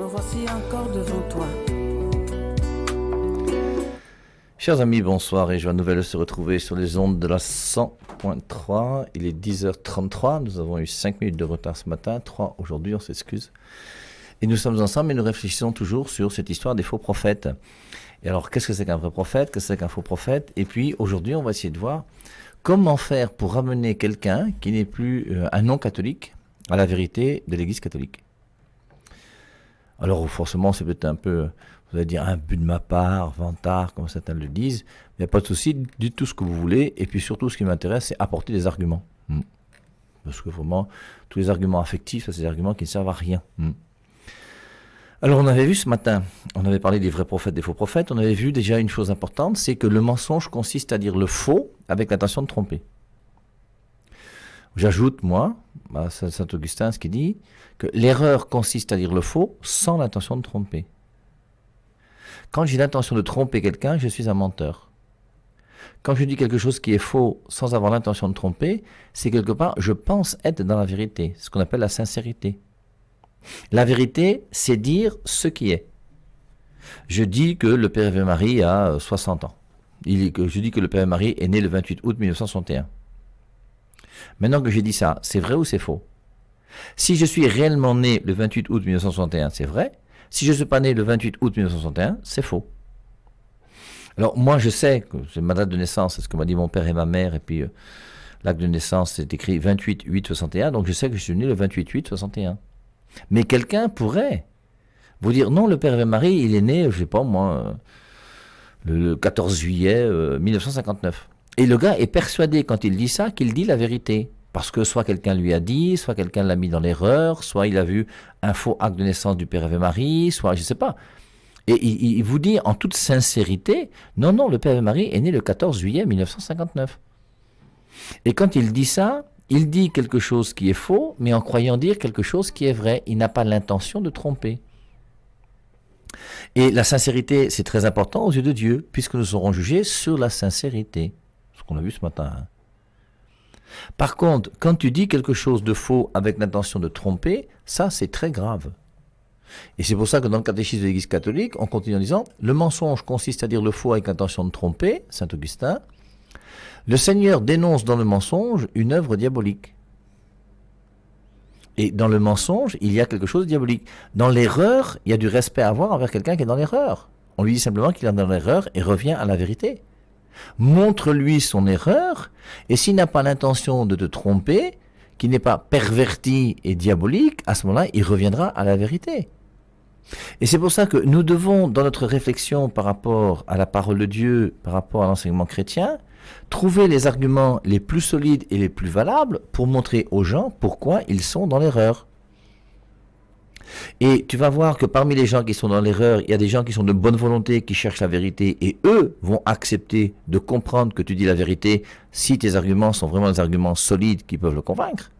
me voici encore devant toi. Chers amis, bonsoir et joie nouvelle de se retrouver sur les ondes de la 100.3. Il est 10h33, nous avons eu 5 minutes de retard ce matin, 3 aujourd'hui, on s'excuse. Et nous sommes ensemble et nous réfléchissons toujours sur cette histoire des faux prophètes. Et alors, qu'est-ce que c'est qu'un vrai prophète? Qu'est-ce que c'est qu'un faux prophète? Et puis, aujourd'hui, on va essayer de voir comment faire pour ramener quelqu'un qui n'est plus un non-catholique à la vérité de l'Église catholique. Alors, forcément, c'est peut-être un peu, vous allez dire, un but de ma part, vantard, comme certains le disent. Il n'y a pas de souci, dites tout ce que vous voulez. Et puis surtout, ce qui m'intéresse, c'est apporter des arguments. Parce que vraiment, tous les arguments affectifs, c'est des arguments qui ne servent à rien. Alors, on avait vu ce matin, on avait parlé des vrais prophètes, des faux prophètes. On avait vu déjà une chose importante, c'est que le mensonge consiste à dire le faux avec l'intention de tromper. J'ajoute, moi, à Saint Augustin, ce qui dit que l'erreur consiste à dire le faux sans l'intention de tromper. Quand j'ai l'intention de tromper quelqu'un, je suis un menteur. Quand je dis quelque chose qui est faux sans avoir l'intention de tromper, c'est quelque part, je pense être dans la vérité, ce qu'on appelle la sincérité. La vérité, c'est dire ce qui est. Je dis que le Père Ave Marie a 60 ans. Je dis que le Père Ave Marie est né le 28 août 1961. Maintenant que j'ai dit ça, c'est vrai ou c'est faux? Si je suis réellement né le 28 août 1961, c'est vrai. Si je ne suis pas né le 28 août 1961, c'est faux. Alors moi je sais que c'est ma date de naissance, c'est ce que m'a dit mon père et ma mère, et puis l'acte de naissance c'est écrit 28-8-61, donc je sais que je suis né le 28-8-61. Mais quelqu'un pourrait vous dire non, le Père et Marie, il est né, je sais pas moi, le 14 juillet 1959. Et le gars est persuadé quand il dit ça qu'il dit la vérité. Parce que soit quelqu'un lui a dit, soit quelqu'un l'a mis dans l'erreur, soit il a vu un faux acte de naissance du Père Ave Marie, soit je ne sais pas. Et il vous dit en toute sincérité, non, le Père Ave Marie est né le 14 juillet 1959. Et quand il dit ça, il dit quelque chose qui est faux, mais en croyant dire quelque chose qui est vrai. Il n'a pas l'intention de tromper. Et la sincérité, c'est très important aux yeux de Dieu, puisque nous serons jugés sur la sincérité. Ce qu'on a vu ce matin. Par contre, quand tu dis quelque chose de faux avec l'intention de tromper, ça c'est très grave. Et c'est pour ça que dans le catéchisme de l'Église catholique, on continue en disant « Le mensonge consiste à dire le faux avec l'intention de tromper », Saint Augustin. Le Seigneur dénonce dans le mensonge une œuvre diabolique. Et dans le mensonge, il y a quelque chose de diabolique. Dans l'erreur, il y a du respect à avoir envers quelqu'un qui est dans l'erreur. On lui dit simplement qu'il est dans l'erreur et revient à la vérité. Montre-lui son erreur, et s'il n'a pas l'intention de te tromper, qu'il n'est pas perverti et diabolique, à ce moment-là, il reviendra à la vérité. Et c'est pour ça que nous devons, dans notre réflexion par rapport à la parole de Dieu, par rapport à l'enseignement chrétien, trouver les arguments les plus solides et les plus valables pour montrer aux gens pourquoi ils sont dans l'erreur. Et tu vas voir que parmi les gens qui sont dans l'erreur, il y a des gens qui sont de bonne volonté, qui cherchent la vérité, et eux vont accepter de comprendre que tu dis la vérité si tes arguments sont vraiment des arguments solides qui peuvent le convaincre.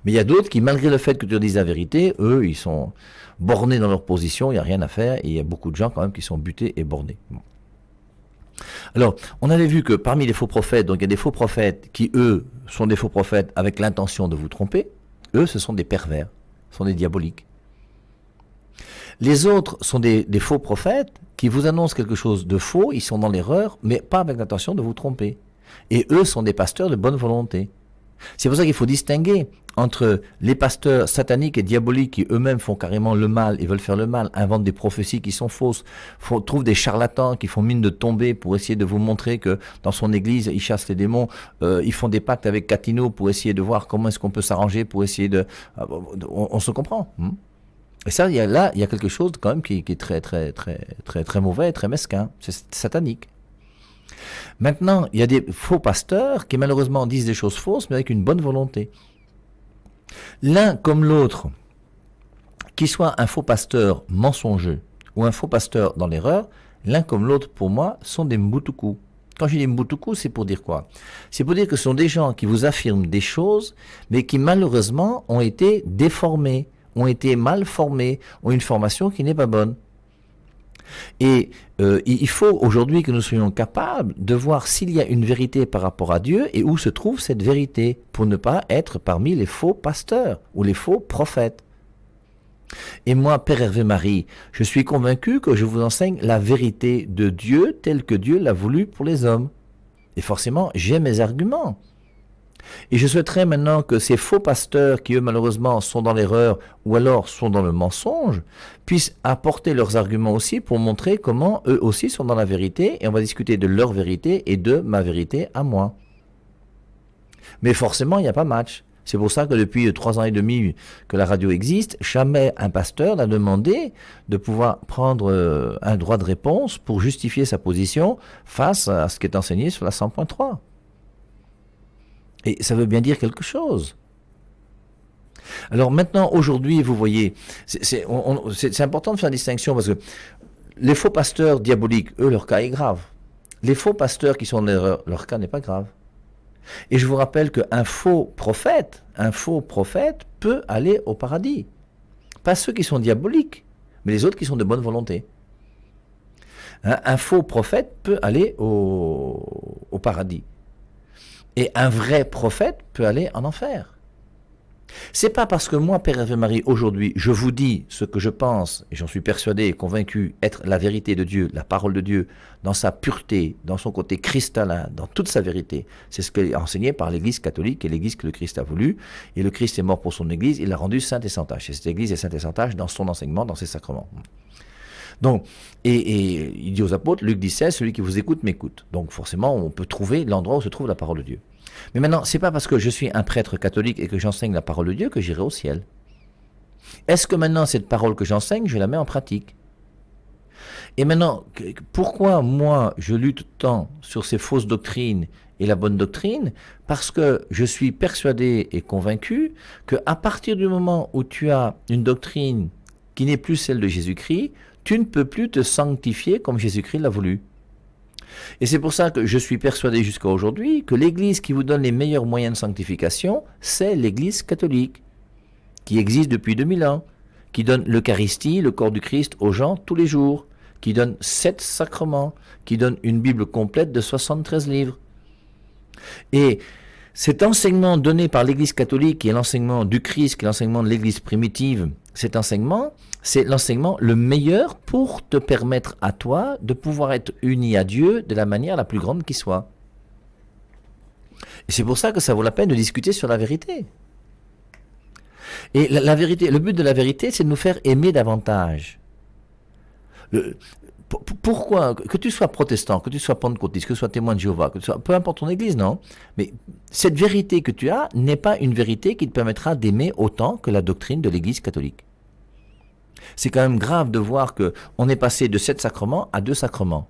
Mais il y a d'autres qui, malgré le fait que tu dises la vérité, eux, ils sont bornés dans leur position, il n'y a rien à faire, et il y a beaucoup de gens quand même qui sont butés et bornés. Alors, on avait vu que parmi les faux prophètes, donc il y a des faux prophètes qui, eux, sont des faux prophètes avec l'intention de vous tromper. Eux, ce sont des pervers, ce sont des diaboliques. Les autres sont des faux prophètes qui vous annoncent quelque chose de faux, ils sont dans l'erreur, mais pas avec l'intention de vous tromper. Et eux sont des pasteurs de bonne volonté. C'est pour ça qu'il faut distinguer entre les pasteurs sataniques et diaboliques qui eux-mêmes font carrément le mal, ils veulent faire le mal, inventent des prophéties qui sont fausses, trouvent des charlatans qui font mine de tomber pour essayer de vous montrer que dans son église, ils chassent les démons, ils font des pactes avec Catino pour essayer de voir comment est-ce qu'on peut s'arranger pour essayer de... On se comprend. Et ça, là, il y a quelque chose quand même qui est très mauvais et très mesquin. C'est satanique. Maintenant, il y a des faux pasteurs qui malheureusement disent des choses fausses, mais avec une bonne volonté. L'un comme l'autre, qu'il soit un faux pasteur mensongeux ou un faux pasteur dans l'erreur, l'un comme l'autre, pour moi, sont des mboutoukous. Quand je dis mboutoukous, c'est pour dire quoi? C'est pour dire que ce sont des gens qui vous affirment des choses, mais qui malheureusement ont été déformés, ont été mal formés, ont une formation qui n'est pas bonne. Et il faut aujourd'hui que nous soyons capables de voir s'il y a une vérité par rapport à Dieu et où se trouve cette vérité, pour ne pas être parmi les faux pasteurs ou les faux prophètes. Et moi, Père Hervé Marie, je suis convaincu que je vous enseigne la vérité de Dieu telle que Dieu l'a voulu pour les hommes. Et forcément, j'ai mes arguments. Et je souhaiterais maintenant que ces faux pasteurs qui, eux, malheureusement, sont dans l'erreur ou alors sont dans le mensonge, puissent apporter leurs arguments aussi pour montrer comment eux aussi sont dans la vérité, et on va discuter de leur vérité et de ma vérité à moi. Mais forcément, il n'y a pas match. C'est pour ça que depuis 3 ans et demi que la radio existe, jamais un pasteur n'a demandé de pouvoir prendre un droit de réponse pour justifier sa position face à ce qui est enseigné sur la 100.3. Et ça veut bien dire quelque chose. Alors maintenant, aujourd'hui, vous voyez, c'est important de faire la distinction parce que les faux pasteurs diaboliques, eux, leur cas est grave. Les faux pasteurs qui sont en erreur, leur cas n'est pas grave. Et je vous rappelle qu'un faux prophète peut aller au paradis. Pas ceux qui sont diaboliques, mais les autres qui sont de bonne volonté. Un faux prophète peut aller au paradis. Et un vrai prophète peut aller en enfer. C'est pas parce que moi, Père Hervé Marie, aujourd'hui, je vous dis ce que je pense, et j'en suis persuadé et convaincu, être la vérité de Dieu, la parole de Dieu, dans sa pureté, dans son côté cristallin, dans toute sa vérité. C'est ce qui est enseigné par l'Église catholique et l'Église que le Christ a voulu. Et le Christ est mort pour son Église, il l'a rendue sainte et sans tache. Et cette Église est sainte et sans tache dans son enseignement, dans ses sacrements. Donc, et il dit aux apôtres, Luc 17, celui qui vous écoute m'écoute. Donc forcément, on peut trouver l'endroit où se trouve la parole de Dieu. Mais maintenant, c'est pas parce que je suis un prêtre catholique et que j'enseigne la parole de Dieu que j'irai au ciel. Est-ce que maintenant, cette parole que j'enseigne, je la mets en pratique? Et maintenant, pourquoi moi, je lutte tant sur ces fausses doctrines et la bonne doctrine? Parce que je suis persuadé et convaincu qu'à partir du moment où tu as une doctrine qui n'est plus celle de Jésus-Christ, tu ne peux plus te sanctifier comme Jésus-Christ l'a voulu. Et c'est pour ça que je suis persuadé jusqu'à aujourd'hui que l'Église qui vous donne les meilleurs moyens de sanctification, c'est l'Église catholique, qui existe depuis 2000 ans, qui donne l'Eucharistie, le corps du Christ, aux gens tous les jours, qui donne 7 sacrements, qui donne une Bible complète de 73 livres. Et cet enseignement donné par l'Église catholique, qui est l'enseignement du Christ, qui est l'enseignement de l'Église primitive, cet enseignement, c'est l'enseignement le meilleur pour te permettre à toi de pouvoir être uni à Dieu de la manière la plus grande qui soit. Et c'est pour ça que ça vaut la peine de discuter sur la vérité. Et la vérité, le but de la vérité, c'est de nous faire aimer davantage. Pourquoi, que tu sois protestant, que tu sois pentecôtiste, que tu sois témoin de Jéhovah, que tu sois, peu importe ton église, non, mais cette vérité que tu as n'est pas une vérité qui te permettra d'aimer autant que la doctrine de l'église catholique. C'est quand même grave de voir qu'on est passé de 7 sacrements à 2 sacrements.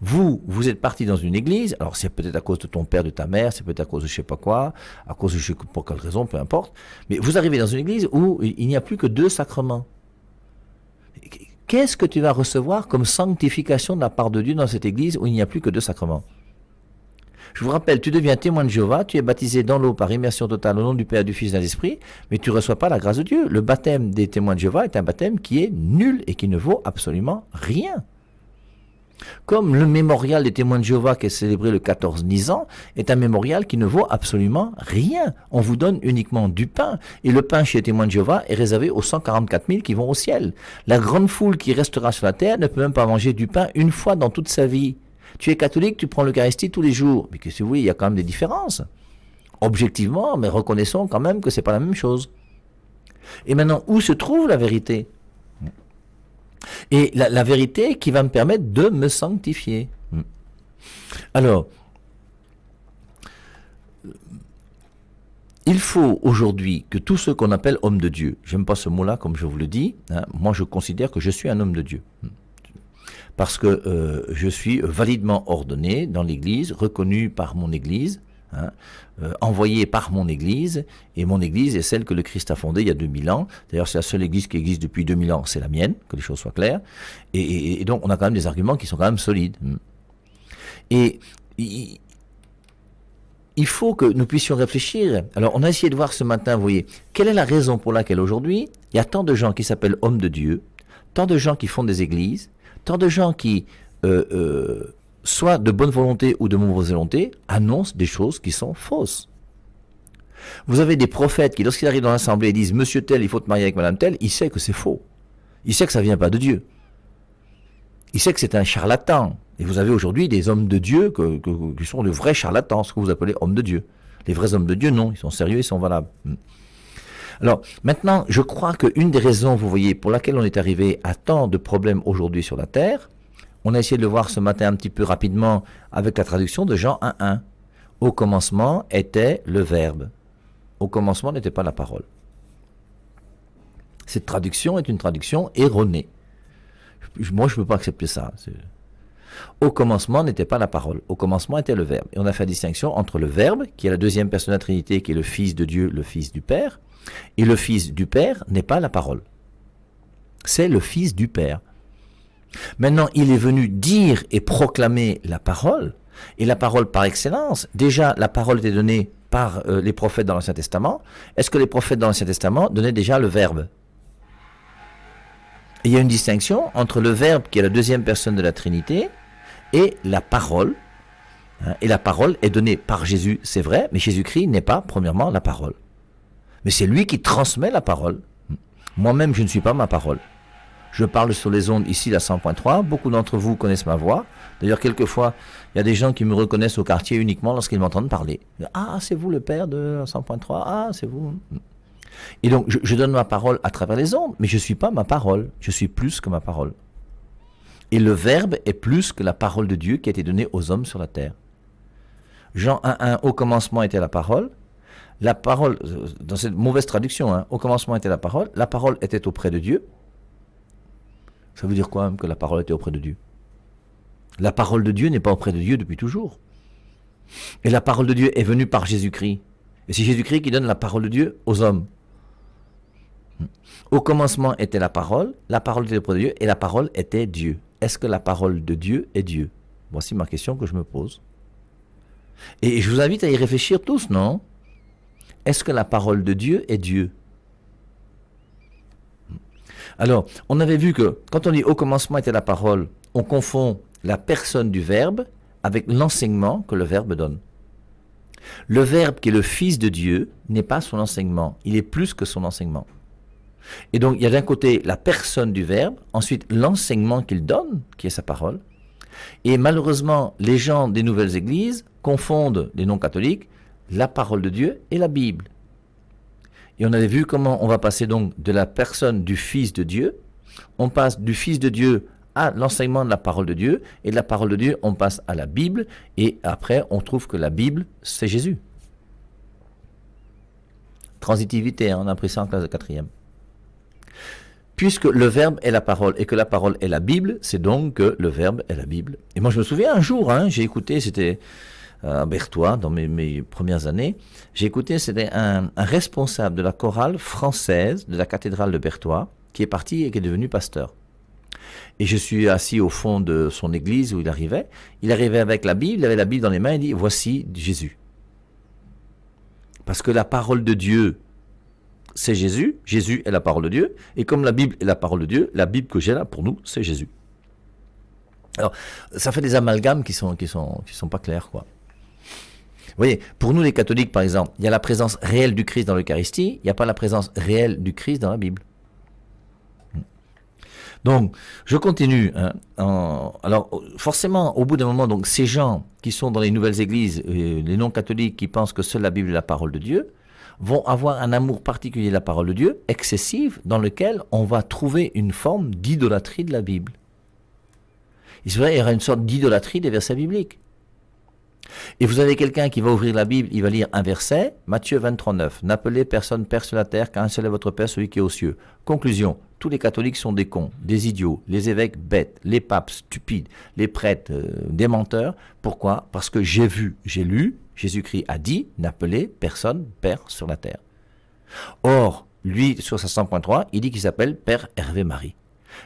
Vous êtes parti dans une église, alors c'est peut-être à cause de ton père, de ta mère, c'est peut-être à cause de je sais pas quoi, à cause de je sais pas pour quelle raison, peu importe, mais vous arrivez dans une église où il n'y a plus que 2 sacrements. Qu'est-ce que tu vas recevoir comme sanctification de la part de Dieu dans cette église où il n'y a plus que 2 sacrements? Je vous rappelle, tu deviens témoin de Jéhovah, tu es baptisé dans l'eau par immersion totale au nom du Père, du Fils et de l'Esprit, mais tu ne reçois pas la grâce de Dieu. Le baptême des témoins de Jéhovah est un baptême qui est nul et qui ne vaut absolument rien. Comme le mémorial des témoins de Jéhovah qui est célébré le 14 Nisan est un mémorial qui ne vaut absolument rien. On vous donne uniquement du pain. Et le pain chez les témoins de Jéhovah est réservé aux 144 000 qui vont au ciel. La grande foule qui restera sur la terre ne peut même pas manger du pain une fois dans toute sa vie. Tu es catholique, tu prends l'Eucharistie tous les jours. Mais que si vous voulez, il y a quand même des différences. Objectivement, mais reconnaissons quand même que ce n'est pas la même chose. Et maintenant, où se trouve la vérité ? Et la vérité qui va me permettre de me sanctifier. Alors, il faut aujourd'hui que tous ceux qu'on appelle hommes de Dieu, j'aime pas ce mot-là comme je vous le dis, moi je considère que je suis un homme de Dieu. Parce que je suis validement ordonné dans l'Église, reconnu par mon Église, envoyé par mon Église, et mon Église est celle que le Christ a fondée il y a 2000 ans. D'ailleurs, c'est la seule Église qui existe depuis 2000 ans, c'est la mienne, que les choses soient claires. Et donc, on a quand même des arguments qui sont quand même solides. Et il faut que nous puissions réfléchir. Alors, on a essayé de voir ce matin, vous voyez, quelle est la raison pour laquelle aujourd'hui, il y a tant de gens qui s'appellent hommes de Dieu, tant de gens qui font des églises, tant de gens qui, soit de bonne volonté ou de mauvaise volonté, annoncent des choses qui sont fausses. Vous avez des prophètes qui, lorsqu'ils arrivent dans l'assemblée, disent « Monsieur tel, il faut te marier avec Madame tel », il sait que c'est faux. Il sait que ça ne vient pas de Dieu. Il sait que c'est un charlatan. Et vous avez aujourd'hui des hommes de Dieu qui sont de vrais charlatans, ce que vous appelez hommes de Dieu. Les vrais hommes de Dieu, non, ils sont sérieux, ils sont valables. Alors, maintenant, je crois qu'une des raisons, vous voyez, pour laquelle on est arrivé à tant de problèmes aujourd'hui sur la Terre, on a essayé de le voir ce matin un petit peu rapidement avec la traduction de Jean 1.1. Au commencement était le Verbe. Au commencement n'était pas la parole. Cette traduction est une traduction erronée. Moi, je ne peux pas accepter ça. Au commencement n'était pas la parole. Au commencement était le Verbe. Et on a fait la distinction entre le Verbe, qui est la deuxième personne de la Trinité, qui est le Fils de Dieu, le Fils du Père, et le Fils du Père n'est pas la parole. C'est le Fils du Père. Maintenant, il est venu dire et proclamer la parole, et la parole par excellence. Déjà, la parole était donnée par les prophètes dans l'Ancien Testament. Est-ce que les prophètes dans l'Ancien Testament donnaient déjà le Verbe? Et il y a une distinction entre le Verbe, qui est la deuxième personne de la Trinité, et la parole. Et la parole est donnée par Jésus, c'est vrai, mais Jésus-Christ n'est pas, premièrement, la parole. Mais c'est lui qui transmet la parole. Moi-même, je ne suis pas ma parole. Je parle sur les ondes ici, la 100.3. Beaucoup d'entre vous connaissent ma voix. D'ailleurs, quelquefois, il y a des gens qui me reconnaissent au quartier uniquement lorsqu'ils m'entendent parler. Ah, c'est vous le père de la 100.3. Ah, c'est vous. Et donc, je donne ma parole à travers les ondes, mais je ne suis pas ma parole. Je suis plus que ma parole. Et le Verbe est plus que la parole de Dieu qui a été donnée aux hommes sur la terre. Jean 1.1, au commencement était la parole. La parole, dans cette mauvaise traduction, au commencement était la parole était auprès de Dieu. Ça veut dire quoi que la parole était auprès de Dieu? La parole de Dieu n'est pas auprès de Dieu depuis toujours. Et la parole de Dieu est venue par Jésus-Christ. Et c'est Jésus-Christ qui donne la parole de Dieu aux hommes. Au commencement était la parole était auprès de Dieu, et la parole était Dieu. Est-ce que la parole de Dieu est Dieu? Voici ma question que je me pose. Et je vous invite à y réfléchir tous, non? Est-ce que la parole de Dieu est Dieu? Alors, on avait vu que quand on dit au commencement était la parole, on confond la personne du Verbe avec l'enseignement que le Verbe donne. Le Verbe qui est le Fils de Dieu n'est pas son enseignement, il est plus que son enseignement. Et donc, il y a d'un côté la personne du Verbe, ensuite l'enseignement qu'il donne, qui est sa parole. Et malheureusement, les gens des nouvelles églises confondent, les non-catholiques, la parole de Dieu et la Bible. Et on avait vu comment on va passer donc de la personne du Fils de Dieu, on passe du Fils de Dieu à l'enseignement de la parole de Dieu, et de la parole de Dieu, on passe à la Bible, et après, on trouve que la Bible, c'est Jésus. Transitivité, on a appris ça en classe de 4e. Puisque le Verbe est la parole, et que la parole est la Bible, c'est donc que le Verbe est la Bible. Et moi, je me souviens un jour, j'ai écouté, c'était à Berthois, dans mes premières années, j'ai écouté, c'était un responsable de la chorale française de la cathédrale de Berthois, qui est parti et qui est devenu pasteur. Et je suis assis au fond de son église où il arrivait avec la Bible, il avait la Bible dans les mains, il dit, voici Jésus. Parce que la parole de Dieu, c'est Jésus, Jésus est la parole de Dieu, et comme la Bible est la parole de Dieu, la Bible que j'ai là pour nous, c'est Jésus. Alors, ça fait des amalgames qui sont pas clairs, quoi. Vous voyez, pour nous les catholiques, par exemple, il y a la présence réelle du Christ dans l'Eucharistie, il n'y a pas la présence réelle du Christ dans la Bible. Donc, je continue. Alors, forcément, au bout d'un moment, donc, ces gens qui sont dans les nouvelles églises, les non-catholiques qui pensent que seule la Bible est la parole de Dieu, vont avoir un amour particulier de la parole de Dieu, excessif, dans lequel on va trouver une forme d'idolâtrie de la Bible. Et c'est vrai, il y aura une sorte d'idolâtrie des versets bibliques. Et vous avez quelqu'un qui va ouvrir la Bible, il va lire un verset, Matthieu 23:9. N'appelez personne père sur la terre, car un seul est votre Père, celui qui est aux cieux. Conclusion, tous les catholiques sont des cons, des idiots, les évêques bêtes, les papes stupides, les prêtres des menteurs. Pourquoi? Parce que j'ai lu, Jésus-Christ a dit, n'appelez personne père sur la terre. Or, lui, sur sa 100.3, il dit qu'il s'appelle Père Hervé Marie.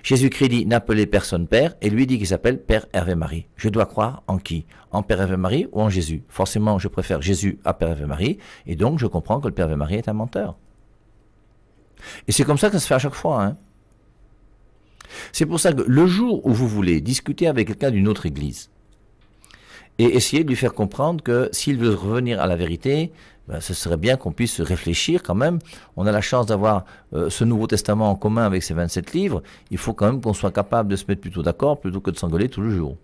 Jésus-Christ dit n'appelez personne Père, et lui dit qu'il s'appelle Père Hervé Marie. Je dois croire en qui? En Père Hervé Marie ou en Jésus? Forcément, je préfère Jésus à Père Hervé Marie, et donc je comprends que le Père Hervé Marie est un menteur. Et c'est comme ça que ça se fait à chaque fois. C'est pour ça que le jour où vous voulez discuter avec quelqu'un d'une autre église, et essayer de lui faire comprendre que s'il veut revenir à la vérité, ben, ce serait bien qu'on puisse réfléchir quand même. On a la chance d'avoir ce Nouveau Testament en commun avec ces 27 livres. Il faut quand même qu'on soit capable de se mettre plutôt d'accord plutôt que de s'engueuler tout le jour.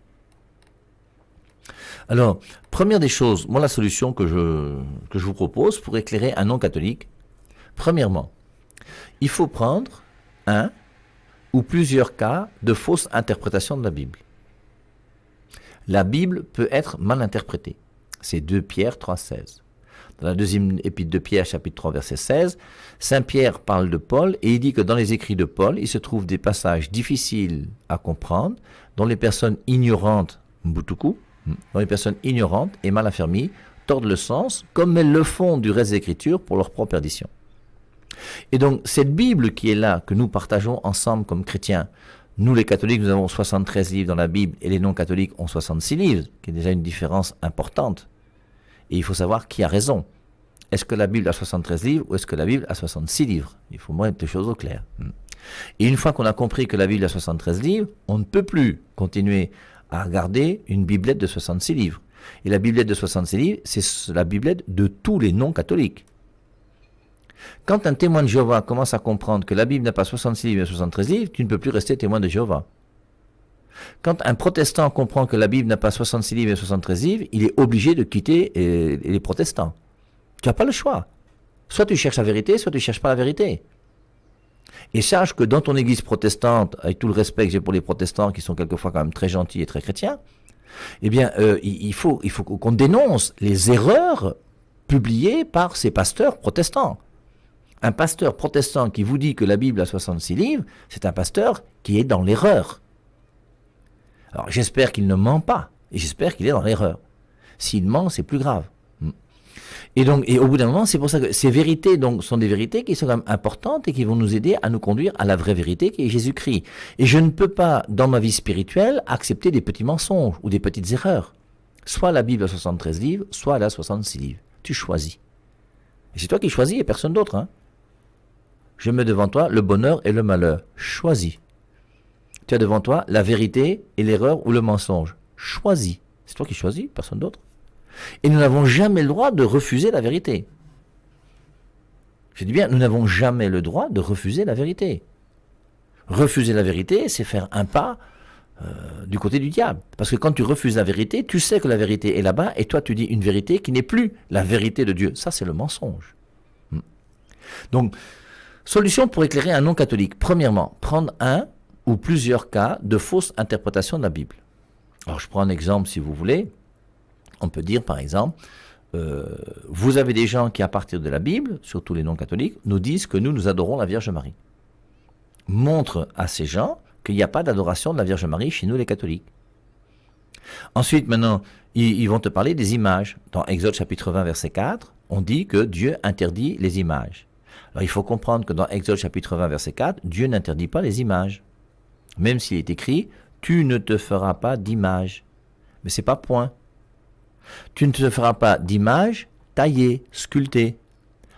Alors, première des choses, moi la solution que je vous propose pour éclairer un non-catholique, premièrement, il faut prendre un ou plusieurs cas de fausse interprétation de la Bible. La Bible peut être mal interprétée. C'est 2 Pierre 3,16. Dans la deuxième épître de Pierre, chapitre 3, verset 16, Saint Pierre parle de Paul et il dit que dans les écrits de Paul, il se trouve des passages difficiles à comprendre, dont les personnes ignorantes, dont les personnes ignorantes et mal affermies tordent le sens, comme elles le font du reste des Écritures pour leur propre perdition. Et donc, cette Bible qui est là, que nous partageons ensemble comme chrétiens, nous les catholiques, nous avons 73 livres dans la Bible et les non-catholiques ont 66 livres, qui est déjà une différence importante. Et il faut savoir qui a raison. Est-ce que la Bible a 73 livres ou est-ce que la Bible a 66 livres? Il faut mettre les choses au clair. Et une fois qu'on a compris que la Bible a 73 livres, on ne peut plus continuer à garder une biblette de 66 livres. Et la biblette de 66 livres, c'est la biblette de tous les non-catholiques. Quand un témoin de Jéhovah commence à comprendre que la Bible n'a pas 66 livres et 73 livres, tu ne peux plus rester témoin de Jéhovah. Quand un protestant comprend que la Bible n'a pas 66 livres et 73 livres, il est obligé de quitter les protestants. Tu n'as pas le choix. Soit tu cherches la vérité, soit tu ne cherches pas la vérité. Et sache que dans ton église protestante, avec tout le respect que j'ai pour les protestants, qui sont quelquefois quand même très gentils et très chrétiens, eh bien, il faut qu'on dénonce les erreurs publiées par ces pasteurs protestants. Un pasteur protestant qui vous dit que la Bible a 66 livres, c'est un pasteur qui est dans l'erreur. Alors j'espère qu'il ne ment pas, et j'espère qu'il est dans l'erreur. S'il ment, c'est plus grave. Et au bout d'un moment, c'est pour ça que ces vérités donc, sont des vérités qui sont quand même importantes et qui vont nous aider à nous conduire à la vraie vérité qui est Jésus-Christ. Et je ne peux pas, dans ma vie spirituelle, accepter des petits mensonges ou des petites erreurs. Soit la Bible a 73 livres, soit elle a 66 livres. Tu choisis. Et c'est toi qui choisis et personne d'autre. Hein. Je mets devant toi le bonheur et le malheur. Choisis. Tu as devant toi la vérité et l'erreur ou le mensonge. Choisis. C'est toi qui choisis, personne d'autre. Et nous n'avons jamais le droit de refuser la vérité. Je dis bien, nous n'avons jamais le droit de refuser la vérité. Refuser la vérité, c'est faire un pas du côté du diable. Parce que quand tu refuses la vérité, tu sais que la vérité est là-bas et toi tu dis une vérité qui n'est plus la vérité de Dieu. Ça, c'est le mensonge. Donc, solution pour éclairer un non-catholique. Premièrement, prendre un ou plusieurs cas de fausse interprétation de la Bible. Alors, je prends un exemple si vous voulez. On peut dire par exemple, vous avez des gens qui à partir de la Bible, surtout les non-catholiques, nous disent que nous adorons la Vierge Marie. Montre à ces gens qu'il n'y a pas d'adoration de la Vierge Marie chez nous les catholiques. Ensuite maintenant, ils vont te parler des images. Dans Exode chapitre 20 verset 4, on dit que Dieu interdit les images. Alors il faut comprendre que dans Exode chapitre 20 verset 4, Dieu n'interdit pas les images. Même s'il est écrit, tu ne te feras pas d'image. Mais c'est pas point. Tu ne te feras pas d'images taillées, sculptées.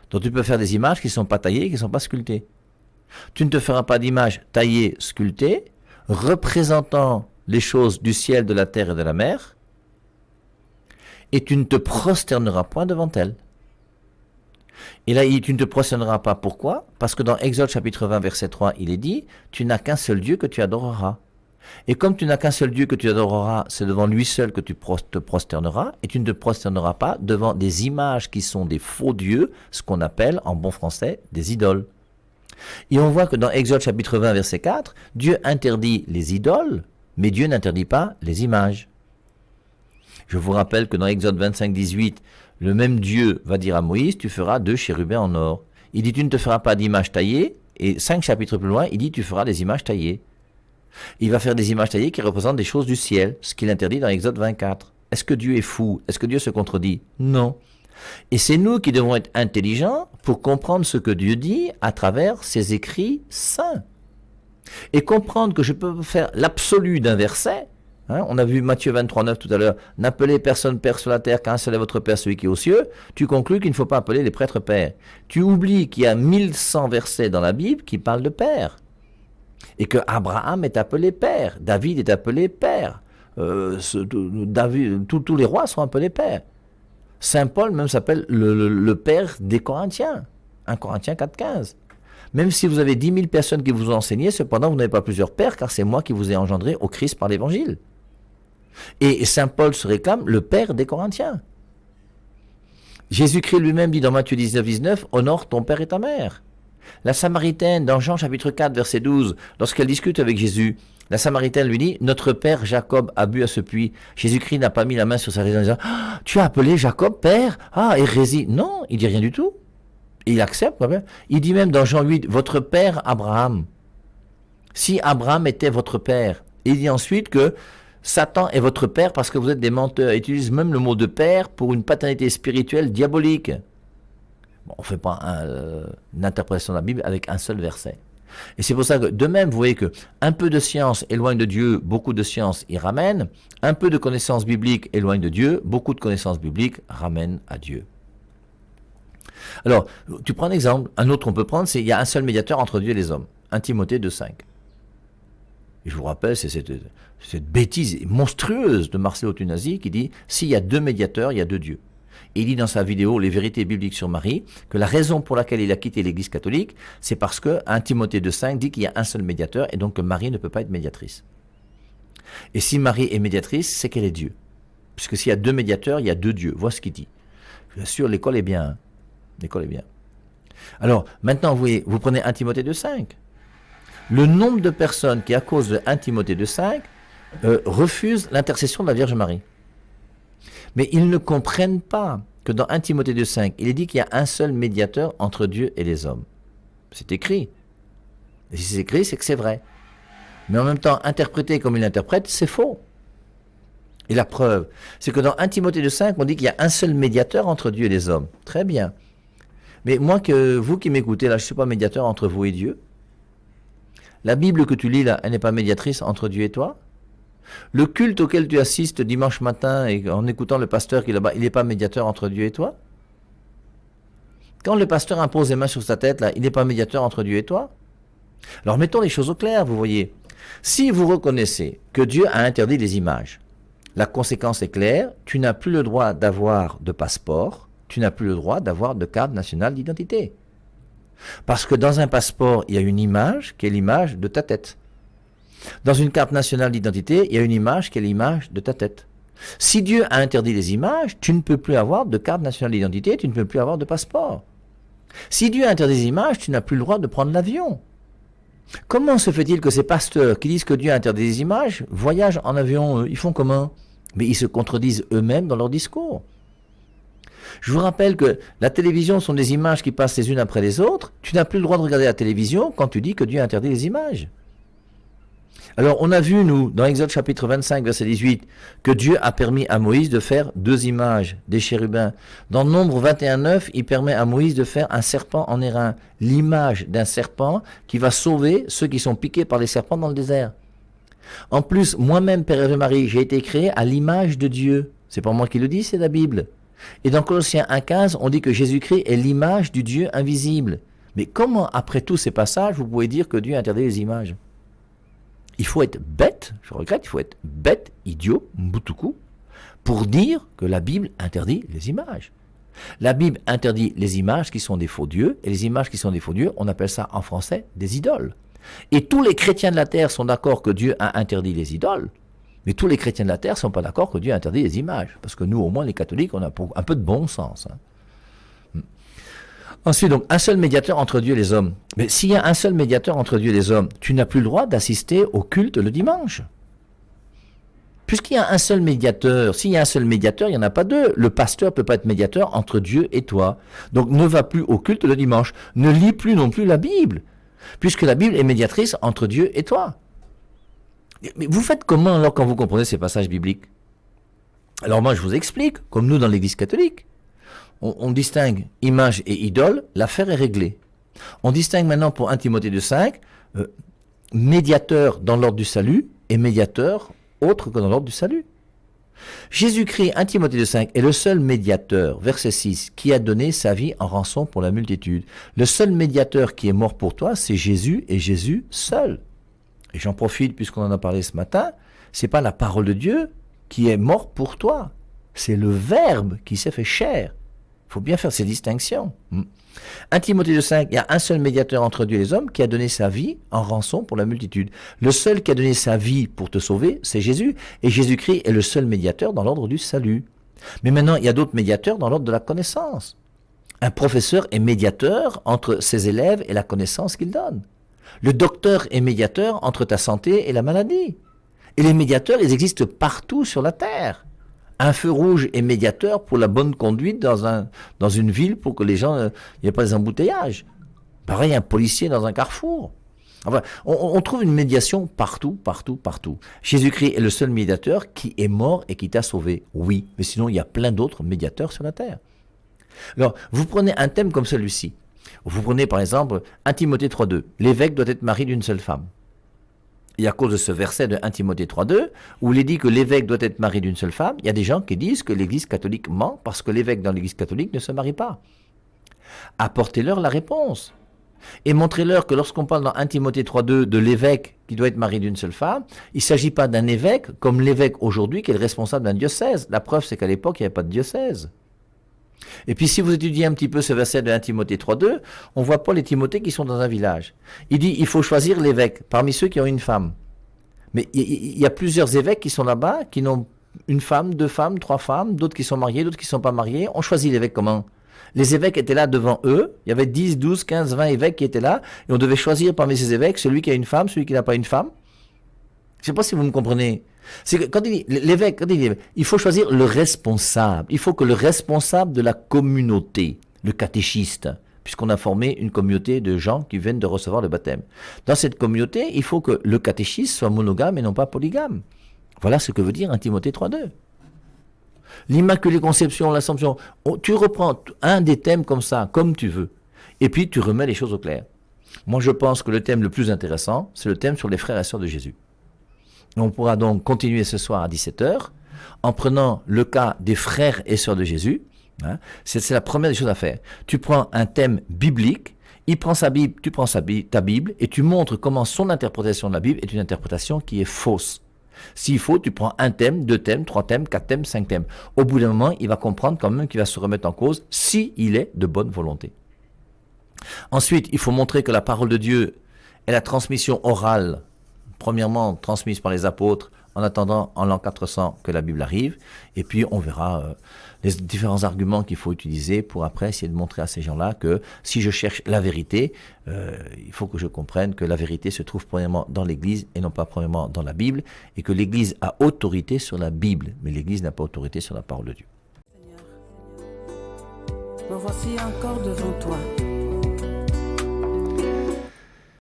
Donc tu peux faire des images qui ne sont pas taillées et qui ne sont pas sculptées. Tu ne te feras pas d'images taillées, sculptées, représentant les choses du ciel, de la terre et de la mer, et tu ne te prosterneras point devant elles. Et là, tu ne te prosterneras pas. Pourquoi? Parce que dans Exode chapitre 20, verset 3, il est dit, tu n'as qu'un seul Dieu que tu adoreras. Et comme tu n'as qu'un seul Dieu que tu adoreras, c'est devant lui seul que tu te prosterneras, et tu ne te prosterneras pas devant des images qui sont des faux dieux, ce qu'on appelle en bon français des idoles. Et on voit que dans Exode chapitre 20 verset 4, Dieu interdit les idoles, mais Dieu n'interdit pas les images. Je vous rappelle que dans Exode 25, 18, le même Dieu va dire à Moïse, tu feras 2 chérubins en or. Il dit, tu ne te feras pas d'images taillées, et 5 chapitres plus loin, il dit, tu feras des images taillées. Il va faire des images taillées qui représentent des choses du ciel, ce qu'il interdit dans Exode 24. Est-ce que Dieu est fou? Est-ce que Dieu se contredit? Non. Et c'est nous qui devons être intelligents pour comprendre ce que Dieu dit à travers ses écrits saints. Et comprendre que je peux faire l'absolu d'un verset. On a vu Matthieu 23, 9 tout à l'heure. N'appelez personne père sur la terre qu'un seul est votre père, celui qui est aux cieux. Tu conclus qu'il ne faut pas appeler les prêtres pères. Tu oublies qu'il y a 1100 versets dans la Bible qui parlent de père. Et que Abraham est appelé père, David est appelé père, David, tous les rois sont appelés pères. Saint Paul même s'appelle le père des Corinthiens. 1 Corinthiens 4,15. Même si vous avez 10 000 personnes qui vous ont enseigné, cependant vous n'avez pas plusieurs pères, car c'est moi qui vous ai engendré au Christ par l'évangile. Et Saint Paul se réclame le père des Corinthiens. Jésus-Christ lui-même dit dans Matthieu 19, honore ton père et ta mère. La Samaritaine, dans Jean chapitre 4, verset 12, lorsqu'elle discute avec Jésus, la Samaritaine lui dit, notre père Jacob a bu à ce puits. Jésus-Christ n'a pas mis la main sur sa raison en disant, ah, tu as appelé Jacob père? Ah, hérésie. Non, il dit rien du tout. Il accepte. Il dit même dans Jean 8, votre père Abraham. Si Abraham était votre père. Il dit ensuite que Satan est votre père parce que vous êtes des menteurs. Il utilise même le mot de père pour une paternité spirituelle diabolique. Bon, on ne fait pas une interprétation de la Bible avec un seul verset. Et c'est pour ça que, de même, vous voyez que un peu de science éloigne de Dieu, beaucoup de science y ramène. Un peu de connaissance biblique éloigne de Dieu, beaucoup de connaissance biblique ramène à Dieu. Alors, tu prends un exemple, un autre on peut prendre, c'est il y a un seul médiateur entre Dieu et les hommes. 1 Timothée 2,5. Et je vous rappelle, c'est cette bêtise monstrueuse de Marcello Tunasi qui dit, s'il y a 2 médiateurs, il y a 2 dieux. Et il dit dans sa vidéo « Les vérités bibliques sur Marie » que la raison pour laquelle il a quitté l'Église catholique, c'est parce que 1 Timothée 2,5 dit qu'il y a un seul médiateur et donc que Marie ne peut pas être médiatrice. Et si Marie est médiatrice, c'est qu'elle est Dieu. Puisque s'il y a 2 médiateurs, il y a 2 dieux. Voilà ce qu'il dit. Bien sûr, l'école est bien. Hein. L'école est bien. Alors, maintenant, vous prenez 1 Timothée 2,5. Le nombre de personnes qui, à cause de 1 Timothée 2,5, refusent l'intercession de la Vierge Marie. Mais ils ne comprennent pas que dans 1 Timothée 2,5, il est dit qu'il y a un seul médiateur entre Dieu et les hommes. C'est écrit. Et si c'est écrit, c'est que c'est vrai. Mais en même temps, interprété comme il interprète, c'est faux. Et la preuve, c'est que dans 1 Timothée 2,5, on dit qu'il y a un seul médiateur entre Dieu et les hommes. Très bien. Mais moi, vous qui m'écoutez, là, je ne suis pas médiateur entre vous et Dieu. La Bible que tu lis, là, elle n'est pas médiatrice entre Dieu et toi. Le culte auquel tu assistes dimanche matin et en écoutant le pasteur qui est là-bas, il n'est pas médiateur entre Dieu et toi. Quand le pasteur impose les mains sur sa tête, là, il n'est pas médiateur entre Dieu et toi. Alors mettons les choses au clair, vous voyez. Si vous reconnaissez que Dieu a interdit les images, la conséquence est claire, tu n'as plus le droit d'avoir de passeport, tu n'as plus le droit d'avoir de carte nationale d'identité. Parce que dans un passeport, il y a une image qui est l'image de ta tête. Dans une carte nationale d'identité, il y a une image qui est l'image de ta tête. Si Dieu a interdit les images, tu ne peux plus avoir de carte nationale d'identité, tu ne peux plus avoir de passeport. Si Dieu a interdit les images, tu n'as plus le droit de prendre l'avion. Comment se fait-il que ces pasteurs qui disent que Dieu a interdit les images voyagent en avion, ils font comment? Mais ils se contredisent eux-mêmes dans leur discours. Je vous rappelle que la télévision sont des images qui passent les unes après les autres. Tu n'as plus le droit de regarder la télévision quand tu dis que Dieu a interdit les images. Alors, on a vu, nous, dans Exode chapitre 25, verset 18, que Dieu a permis à Moïse de faire 2 images des chérubins. Dans Nombre 21.9, il permet à Moïse de faire un serpent en airain, l'image d'un serpent qui va sauver ceux qui sont piqués par les serpents dans le désert. En plus, moi-même, Père Hervé Marie, j'ai été créé à l'image de Dieu. C'est pas moi qui le dis, c'est la Bible. Et dans Colossiens 1.15, on dit que Jésus-Christ est l'image du Dieu invisible. Mais comment, après tous ces passages, vous pouvez dire que Dieu a interdit les images? Il faut être bête, je regrette, il faut être bête, idiot, mboutukou, pour dire que la Bible interdit les images. La Bible interdit les images qui sont des faux dieux, et les images qui sont des faux dieux, on appelle ça en français des idoles. Et tous les chrétiens de la terre sont d'accord que Dieu a interdit les idoles, mais tous les chrétiens de la terre ne sont pas d'accord que Dieu a interdit les images, parce que nous, au moins les catholiques, on a un peu de bon sens. Ensuite, donc, un seul médiateur entre Dieu et les hommes. Mais s'il y a un seul médiateur entre Dieu et les hommes, tu n'as plus le droit d'assister au culte le dimanche. Puisqu'il y a un seul médiateur, s'il y a un seul médiateur, il n'y en a pas 2. Le pasteur ne peut pas être médiateur entre Dieu et toi. Donc ne va plus au culte le dimanche. Ne lis plus non plus la Bible, puisque la Bible est médiatrice entre Dieu et toi. Mais vous faites comment alors quand vous comprenez ces passages bibliques? Alors moi je vous explique, comme nous dans l'Église catholique. On distingue image et idole, l'affaire est réglée. On distingue maintenant pour 1 Timothée 2.5, médiateur dans l'ordre du salut et médiateur autre que dans l'ordre du salut. Jésus-Christ, 1 Timothée 2.5, est le seul médiateur, verset 6, qui a donné sa vie en rançon pour la multitude. Le seul médiateur qui est mort pour toi, c'est Jésus et Jésus seul. Et j'en profite, puisqu'on en a parlé ce matin, c'est pas la parole de Dieu qui est mort pour toi. C'est le Verbe qui s'est fait chair. Il faut bien faire ces distinctions. 1 Timothée 2,5, il y a un seul médiateur entre Dieu et les hommes qui a donné sa vie en rançon pour la multitude. Le seul qui a donné sa vie pour te sauver, c'est Jésus. Et Jésus-Christ est le seul médiateur dans l'ordre du salut. Mais maintenant, il y a d'autres médiateurs dans l'ordre de la connaissance. Un professeur est médiateur entre ses élèves et la connaissance qu'il donne. Le docteur est médiateur entre ta santé et la maladie. Et les médiateurs, ils existent partout sur la terre. Un feu rouge est médiateur pour la bonne conduite dans une ville pour que les gens, il n'y ait pas des embouteillages. Pareil, un policier dans un carrefour. Enfin, on trouve une médiation partout, partout, partout. Jésus-Christ est le seul médiateur qui est mort et qui t'a sauvé. Oui, mais sinon il y a plein d'autres médiateurs sur la terre. Alors, vous prenez un thème comme celui-ci. Vous prenez par exemple 1 Timothée 3,2. L'évêque doit être marié d'une seule femme. Et à cause de ce verset de 1 Timothée 3,2, où il est dit que l'évêque doit être marié d'une seule femme, il y a des gens qui disent que l'Église catholique ment parce que l'évêque dans l'Église catholique ne se marie pas. Apportez-leur la réponse. Et montrez-leur que lorsqu'on parle dans 1 Timothée 3,2 de l'évêque qui doit être marié d'une seule femme, il ne s'agit pas d'un évêque comme l'évêque aujourd'hui qui est le responsable d'un diocèse. La preuve, c'est qu'à l'époque, il n'y avait pas de diocèse. Et puis si vous étudiez un petit peu ce verset de 1 Timothée 3,2, on voit Paul et Timothée qui sont dans un village. Il dit, il faut choisir l'évêque parmi ceux qui ont une femme. Mais il y a plusieurs évêques qui sont là-bas, qui n'ont une femme, deux femmes, trois femmes, d'autres qui sont mariés, d'autres qui ne sont pas mariés. On choisit l'évêque comment? Les évêques étaient là devant eux, il y avait 10, 12, 15, 20 évêques qui étaient là, et on devait choisir parmi ces évêques celui qui a une femme, celui qui n'a pas une femme. Je ne sais pas si vous me comprenez. C'est que quand il dit l'évêque, il faut choisir le responsable. Il faut que le responsable de la communauté, le catéchiste, puisqu'on a formé une communauté de gens qui viennent de recevoir le baptême. Dans cette communauté, il faut que le catéchiste soit monogame et non pas polygame. Voilà ce que veut dire 1 Timothée 3,2. L'Immaculée Conception, l'Assomption, tu reprends un des thèmes comme ça, comme tu veux, et puis tu remets les choses au clair. Moi, je pense que le thème le plus intéressant, c'est le thème sur les frères et sœurs de Jésus. On pourra donc continuer ce soir à 17h en prenant le cas des frères et sœurs de Jésus. Hein, c'est la première des choses à faire. Tu prends un thème biblique, il prend sa Bible, tu prends ta Bible et tu montres comment son interprétation de la Bible est une interprétation qui est fausse. S'il faut, tu prends un thème, deux thèmes, trois thèmes, quatre thèmes, cinq thèmes. Au bout d'un moment, il va comprendre quand même qu'il va se remettre en cause s'il est de bonne volonté. Ensuite, il faut montrer que la parole de Dieu est la transmission orale, premièrement transmise par les apôtres, en attendant en l'an 400 que la Bible arrive, et puis on verra les différents arguments qu'il faut utiliser pour après essayer de montrer à ces gens-là que si je cherche la vérité, il faut que je comprenne que la vérité se trouve premièrement dans l'Église et non pas premièrement dans la Bible, et que l'Église a autorité sur la Bible, mais l'Église n'a pas autorité sur la parole de Dieu. Seigneur, me voici encore devant toi.